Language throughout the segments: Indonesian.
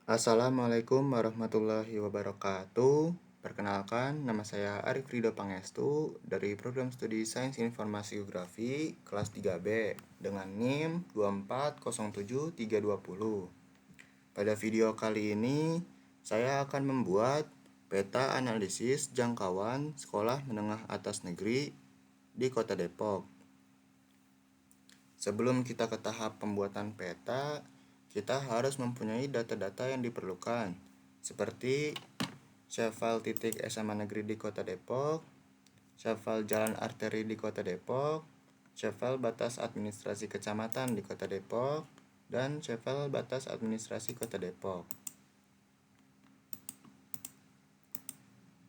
Assalamualaikum warahmatullahi wabarakatuh. Perkenalkan, nama saya Arif Ridho Pangestu dari program studi Sains Informasi Geografi kelas 3B dengan NIM 2407320. Pada video kali ini, saya akan membuat peta analisis jangkauan sekolah menengah atas negeri di Kota Depok. Sebelum kita ke tahap pembuatan peta, kita harus mempunyai data-data yang diperlukan, seperti shape titik SMA Negeri di Kota Depok, shape jalan arteri di Kota Depok, shape batas administrasi kecamatan di Kota Depok, dan shape batas administrasi Kota Depok.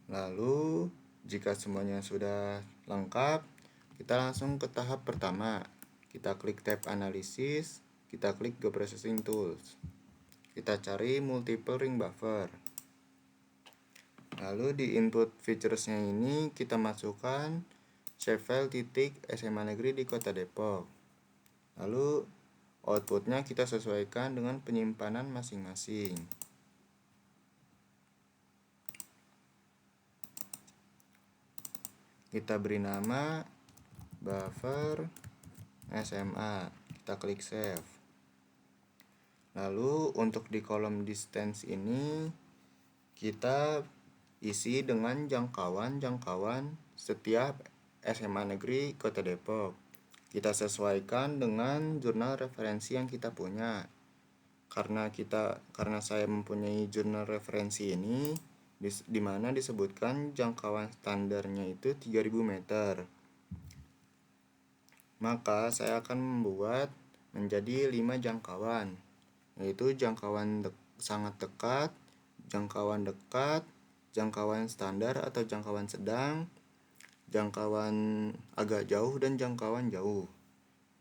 Lalu, jika semuanya sudah lengkap, kita langsung ke tahap pertama. Kita klik tab analisis, kita klik geoprocessing tools. Kita cari multiple ring buffer. Lalu di input featuresnya ini kita masukkan shapefile titik SMA Negeri di Kota Depok. Lalu outputnya kita sesuaikan dengan penyimpanan masing-masing. Kita beri nama buffer SMA. Kita klik save. Lalu untuk di kolom distance ini kita isi dengan jangkauan setiap SMA Negeri Kota Depok. Kita sesuaikan dengan jurnal referensi yang kita punya. Karena saya mempunyai jurnal referensi ini di mana disebutkan jangkauan standarnya itu 3000 meter. Maka saya akan membuat menjadi 5 jangkauan, yaitu jangkauan sangat dekat, jangkauan dekat, jangkauan standar atau jangkauan sedang, jangkauan agak jauh, dan jangkauan jauh.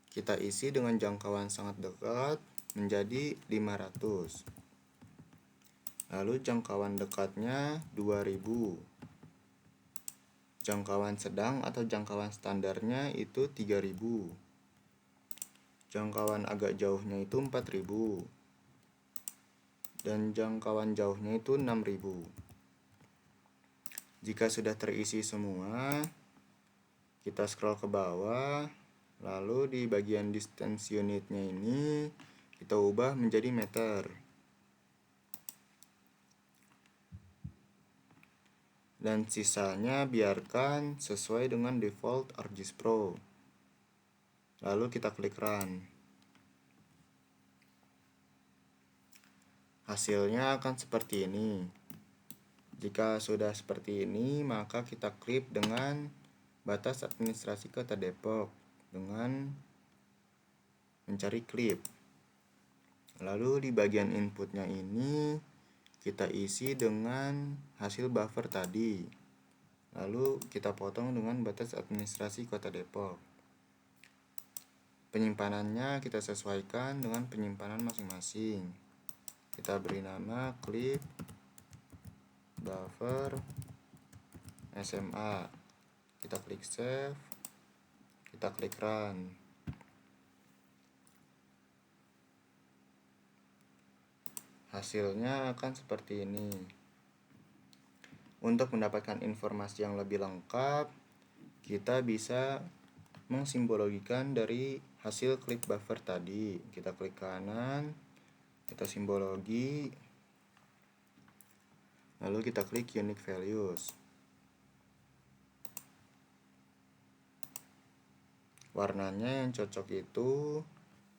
Kita isi dengan jangkauan sangat dekat menjadi 500. Lalu jangkauan dekatnya 2000. Jangkauan sedang atau jangkauan standarnya itu 3000. Jangkauan agak jauhnya itu 4000. Dan jangkauan jauhnya itu 6000. Jika sudah terisi semua, kita scroll ke bawah, lalu di bagian distance unitnya ini kita ubah menjadi meter. Dan sisanya biarkan sesuai dengan default ArcGIS Pro. Lalu kita klik run. Hasilnya akan seperti ini. Jika sudah seperti ini, maka kita klik dengan batas administrasi Kota Depok dengan mencari klip. Lalu di bagian inputnya ini kita isi dengan hasil buffer tadi. Lalu kita potong dengan batas administrasi Kota Depok. Penyimpanannya kita sesuaikan dengan penyimpanan masing-masing. Kita beri nama klip buffer SMA. Kita klik save. Kita klik run. Hasilnya akan seperti ini. Untuk mendapatkan informasi yang lebih lengkap, kita bisa mensimbologikan dari hasil klip buffer tadi. Kita klik kanan, kita simbologi, lalu kita klik unique values. Warnanya yang cocok itu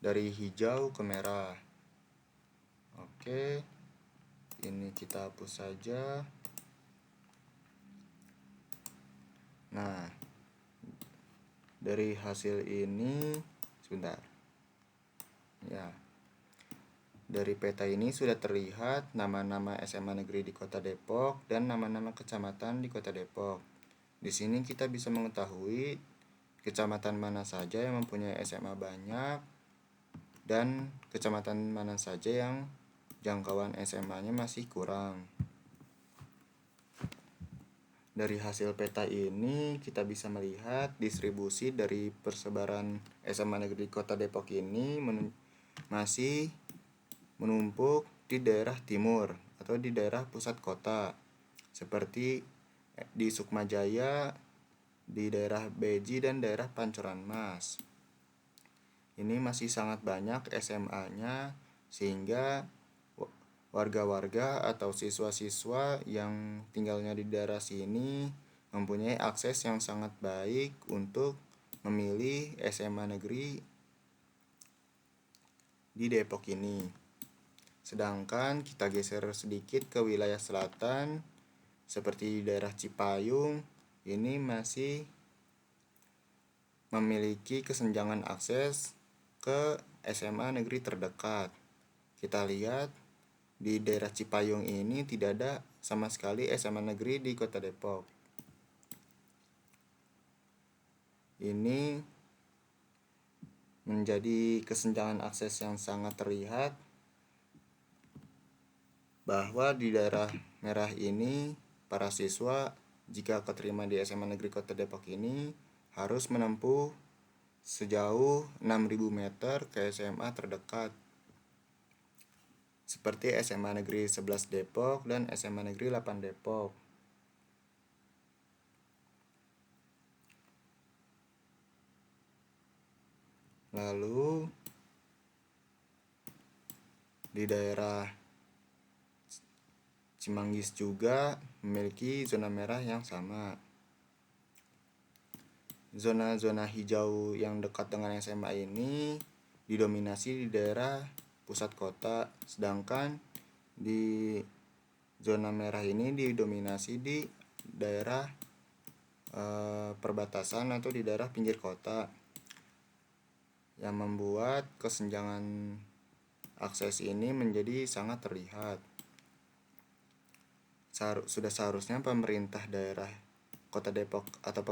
dari hijau ke merah. Oke, ini kita hapus saja. Nah, dari hasil ini, sebentar. Ya, dari peta ini sudah terlihat nama-nama SMA Negeri di Kota Depok dan nama-nama kecamatan di Kota Depok. Di sini kita bisa mengetahui kecamatan mana saja yang mempunyai SMA banyak dan kecamatan mana saja yang jangkauan SMA-nya masih kurang. Dari hasil peta ini kita bisa melihat distribusi dari persebaran SMA Negeri Kota Depok ini masih menumpuk di daerah timur atau di daerah pusat kota, seperti di Sukmajaya, di daerah Beji, dan daerah Pancoran Mas. Ini masih sangat banyak SMA-nya, sehingga warga-warga atau siswa-siswa yang tinggalnya di daerah sini mempunyai akses yang sangat baik untuk memilih SMA negeri di Depok ini. Sedangkan kita geser sedikit ke wilayah selatan, seperti di daerah Cipayung, ini masih memiliki kesenjangan akses ke SMA negeri terdekat. Kita lihat di daerah Cipayung ini tidak ada sama sekali SMA negeri di Kota Depok. Ini menjadi kesenjangan akses yang sangat terlihat bahwa di daerah merah ini para siswa jika keterima di SMA negeri Kota Depok ini harus menempuh sejauh 6.000 meter ke SMA terdekat, seperti SMA Negeri 11 Depok dan SMA Negeri 8 Depok. Lalu di daerah Cimanggis juga memiliki zona merah yang sama. Zona-zona hijau yang dekat dengan SMA ini didominasi di daerah pusat kota, sedangkan di zona merah ini didominasi di daerah perbatasan atau di daerah pinggir kota, yang membuat kesenjangan akses ini menjadi sangat terlihat. Sudah seharusnya pemerintah daerah Kota Depok atau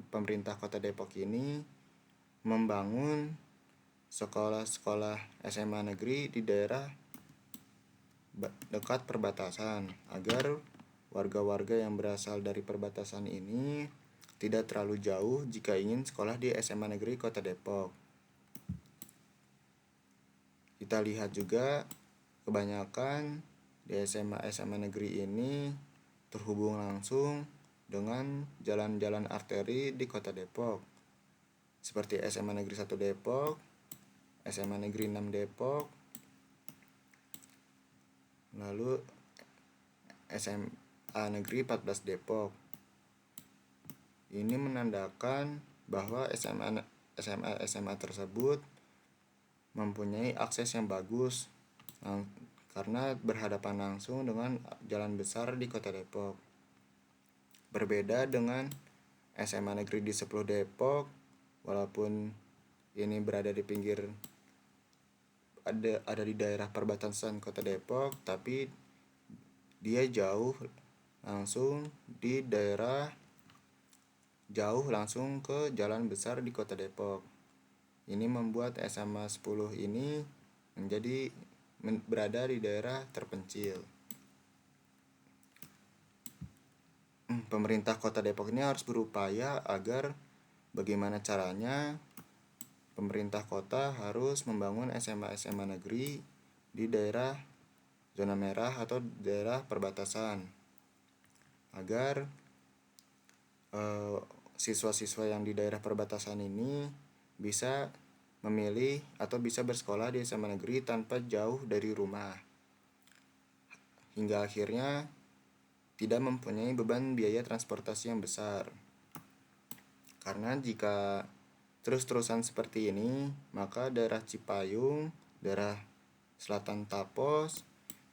pemerintah Kota Depok ini membangun sekolah-sekolah SMA negeri di daerah dekat perbatasan agar warga-warga yang berasal dari perbatasan ini tidak terlalu jauh jika ingin sekolah di SMA negeri Kota Depok. Kita lihat juga kebanyakan di SMA negeri ini terhubung langsung dengan jalan-jalan arteri di Kota Depok, seperti SMA Negeri 1 Depok, SMA Negeri 6 Depok, lalu SMA Negeri 14 Depok. Ini menandakan bahwa SMA tersebut mempunyai akses yang bagus karena berhadapan langsung dengan jalan besar di Kota Depok. Berbeda dengan SMA Negeri di 10 Depok, walaupun ini berada di pinggir ada di daerah perbatasan Kota Depok, tapi dia jauh langsung ke jalan besar di Kota Depok. Ini membuat SMA 10 ini berada di daerah terpencil. Pemerintah Kota Depok ini harus berupaya agar bagaimana caranya pemerintah kota harus membangun SMA negeri di daerah zona merah atau daerah perbatasan agar siswa-siswa yang di daerah perbatasan ini bisa memilih atau bisa bersekolah di SMA negeri tanpa jauh dari rumah, hingga akhirnya tidak mempunyai beban biaya transportasi yang besar. Karena jika terus-terusan seperti ini, maka daerah Cipayung, daerah Selatan Tapos,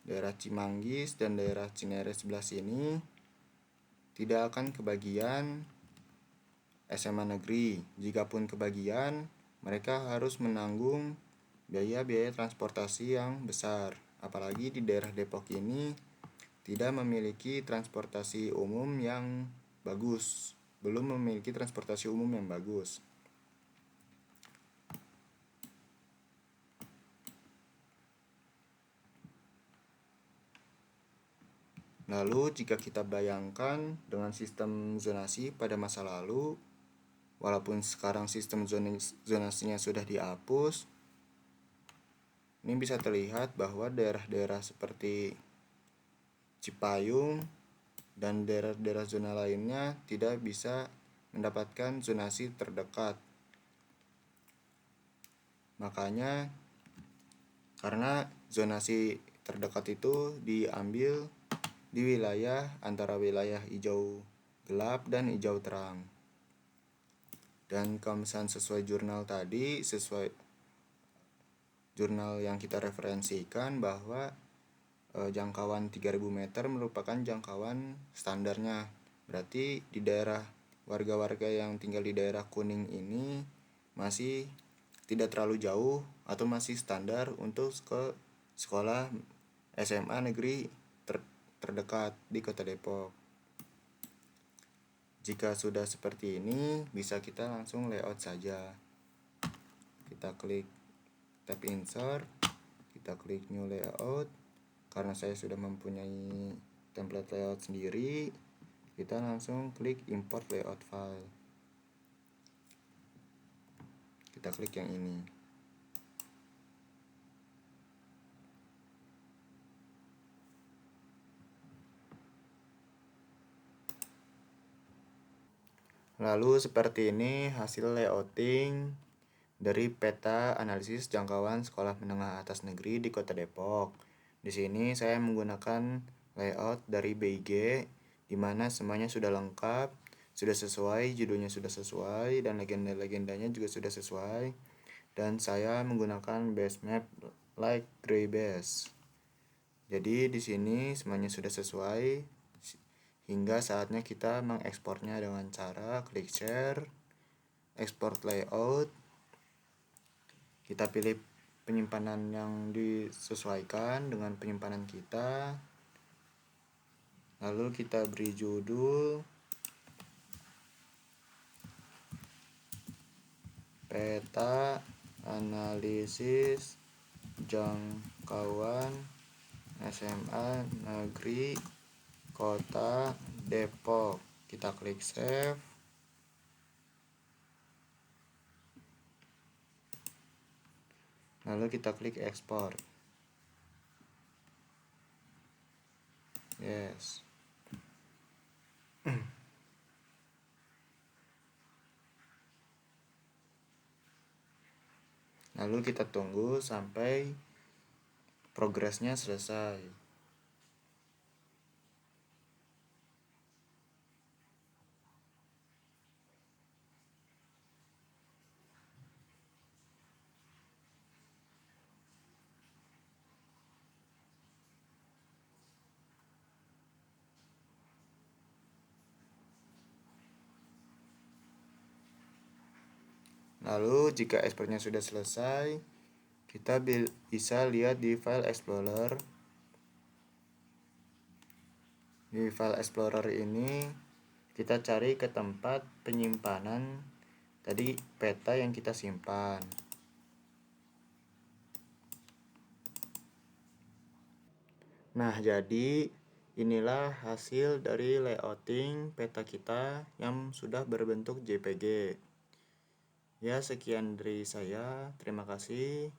daerah Cimanggis, dan daerah Cinere sebelah sini tidak akan kebagian SMA negeri. Jikapun kebagian, mereka harus menanggung biaya-biaya transportasi yang besar. Apalagi di daerah Depok ini tidak memiliki transportasi umum yang bagus, belum memiliki transportasi umum yang bagus. Lalu jika kita bayangkan dengan sistem zonasi pada masa lalu, walaupun sekarang sistem zonasinya sudah dihapus, ini bisa terlihat bahwa daerah-daerah seperti Cipayung dan daerah-daerah zona lainnya tidak bisa mendapatkan zonasi terdekat. Makanya karena zonasi terdekat itu diambil di wilayah antara wilayah hijau gelap dan hijau terang. Dan kalau misalnya sesuai jurnal tadi, sesuai jurnal yang kita referensikan bahwa jangkauan 3000 meter merupakan jangkauan standarnya. Berarti di daerah warga-warga yang tinggal di daerah kuning ini masih tidak terlalu jauh atau masih standar untuk ke sekolah SMA negeri terdekat di Kota Depok. Jika sudah seperti ini, bisa kita langsung layout saja. Kita klik tab insert, kita klik new layout. Karena saya sudah mempunyai template layout sendiri, kita langsung klik import layout file. Kita klik yang ini. Lalu seperti ini hasil layouting dari peta analisis jangkauan sekolah menengah atas negeri di Kota Depok. Di sini saya menggunakan layout dari BIG, di mana semuanya sudah lengkap, sudah sesuai, judulnya sudah sesuai, dan legenda-legendanya juga sudah sesuai. Dan saya menggunakan base map like gray base. Jadi di sini semuanya sudah sesuai, hingga saatnya kita mengekspornya dengan cara klik share, export layout. Kita pilih penyimpanan yang disesuaikan dengan penyimpanan kita. Lalu kita beri judul peta analisis jangkauan SMA Negeri Kota Depok. Kita klik save. Lalu kita klik export. Yes. Lalu kita tunggu sampai progresnya selesai. Lalu jika ekspornya sudah selesai, kita bisa lihat di file explorer. Di file explorer ini kita cari ke tempat penyimpanan tadi peta yang kita simpan. Nah, jadi inilah hasil dari layouting peta kita yang sudah berbentuk JPG. Ya, sekian dari saya. Terima kasih.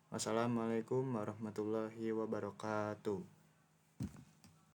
Wassalamualaikum warahmatullahi wabarakatuh.